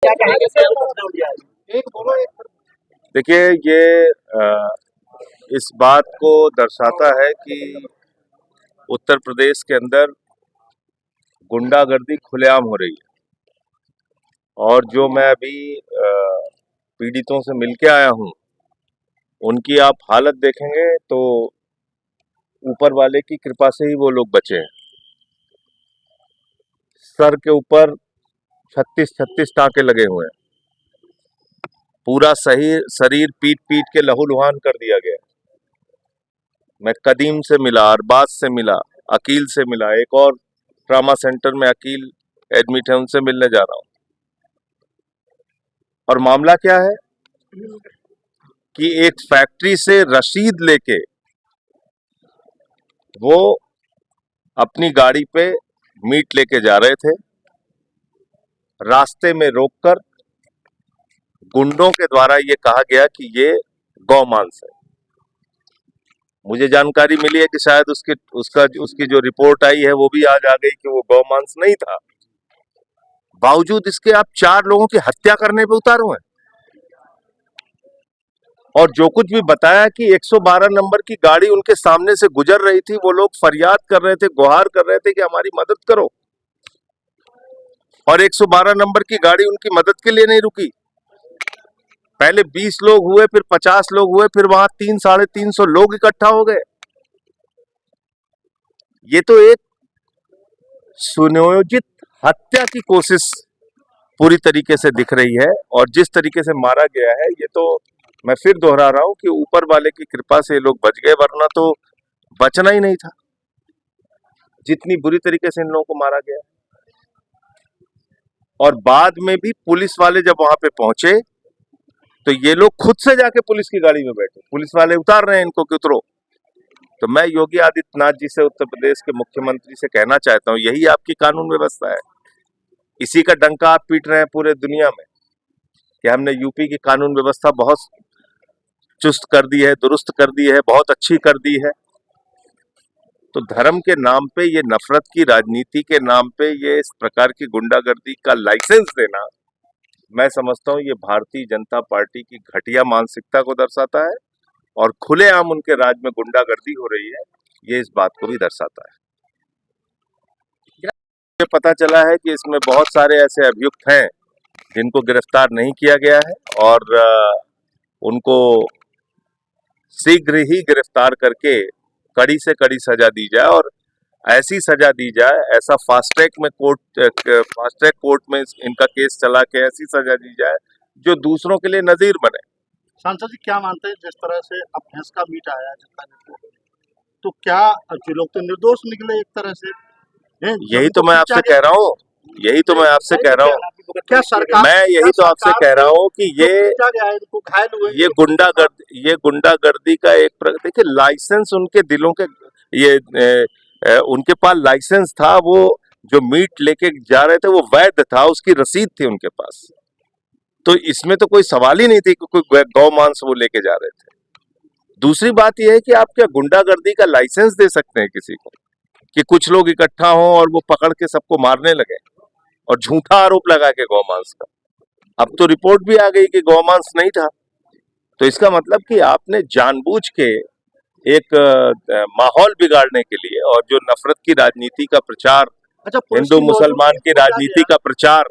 क्या कहेंगे? एक बोलो एक। देखिए, ये इस बात को दर्शाता है कि उत्तर प्रदेश के अंदर गुंडागर्दी खुलेआम हो रही है। और जो मैं अभी पीड़ितों से मिलके आया हूँ, उनकी आप हालत देखेंगे तो ऊपर वाले की कृपा से ही वो लोग बचे हैं। सर के ऊपर 36 टांके लगे हुए हैं, पूरा सही शरीर पीट पीट के लहूलुहान कर दिया गया। मैं कदीम से मिला, अरबाज से मिला, अकील से मिला, एक और ट्रामा सेंटर में अकील एडमिट है, उनसे मिलने जा रहा हूं। और मामला क्या है कि एक फैक्ट्री से रसीद लेके वो अपनी गाड़ी पे मीट लेके जा रहे थे। रास्ते में रोककर गुंडों के द्वारा ये कहा गया कि ये गौमांस है। मुझे जानकारी मिली है कि शायद उसकी जो रिपोर्ट आई है वो भी आज आ गई कि वो गौमांस नहीं था। बावजूद इसके आप 4 लोगों की हत्या करने पे उतार हुए हैं। और जो कुछ भी बताया कि 112 नंबर की गाड़ी उनके सामने से गुजर रही थी, वो लोग फरियाद कर रहे थे, गुहार कर रहे थे कि हमारी मदद करो। और 112 नंबर की गाड़ी उनकी मदद के लिए नहीं रुकी। पहले 20 लोग हुए, फिर 50 लोग हुए, फिर वहां 300-350 लोग इकट्ठा हो गए। ये तो एक सुनियोजित हत्या की कोशिश पूरी तरीके से दिख रही है। और जिस तरीके से मारा गया है, ये तो मैं फिर दोहरा रहा हूं कि ऊपर वाले की कृपा से लोग बच गए, वरना तो बचना ही नहीं था, जितनी बुरी तरीके से इन लोगों को मारा गया। और बाद में भी पुलिस वाले जब वहां पे पहुंचे तो ये लोग खुद से जाके पुलिस की गाड़ी में बैठे, पुलिस वाले उतार रहे हैं इनको कि उतरो। तो मैं योगी आदित्यनाथ जी से, उत्तर प्रदेश के मुख्यमंत्री से कहना चाहता हूं, यही आपकी कानून व्यवस्था है। इसी का डंका आप पीट रहे हैं पूरे दुनिया में कि हमने यूपी की कानून व्यवस्था बहुत चुस्त कर दी है, दुरुस्त कर दी है, बहुत अच्छी कर दी है। तो धर्म के नाम पे, ये नफरत की राजनीति के नाम पे, ये इस प्रकार की गुंडागर्दी का लाइसेंस देना, मैं समझता हूं ये भारतीय जनता पार्टी की घटिया मानसिकता को दर्शाता है। और खुलेआम उनके राज में गुंडागर्दी हो रही है, ये इस बात को भी दर्शाता है। मुझे पता चला है कि इसमें बहुत सारे ऐसे अभियुक्त हैं जिनको गिरफ्तार नहीं किया गया है, और उनको शीघ्र ही गिरफ्तार करके कड़ी से कड़ी सजा दी जाए। और ऐसी सजा दी जाए, ऐसा फास्ट ट्रैक कोर्ट में इनका केस चला के ऐसी सजा दी जाए जो दूसरों के लिए नजीर बने। सांसद जी क्या मानते हैं, जिस तरह से अब भैंस का मीट आया है, तो क्या जो लोग तो निर्दोष निकले एक तरह से? यही तो मैं आपसे कह रहा हूँ, यही तो मैं आपसे कह रहा हूँ, क्या सरकार, मैं यही तो आपसे कह रहा हूँ कि ये गुंडागर्दी का एक देखिए, लाइसेंस उनके दिलों के, उनके पास लाइसेंस था, वो जो मीट लेके जा रहे थे वो वैध था, उसकी रसीद थी उनके पास। तो इसमें तो कोई सवाल ही नहीं थी कि कोई गौ मांस वो लेके जा रहे थे। दूसरी बात यह है कि आप क्या गुंडागर्दी का लाइसेंस दे सकते हैं किसी को कि कुछ लोग इकट्ठा हों और वो पकड़ के सबको मारने लगे और झूठा आरोप लगा के गौमांस का? अब तो रिपोर्ट भी आ गई कि गौमांस नहीं था। तो इसका मतलब कि आपने जानबूझ के एक माहौल बिगाड़ने के लिए और जो नफरत की राजनीति का प्रचार, हिंदू मुसलमान की राजनीति का प्रचार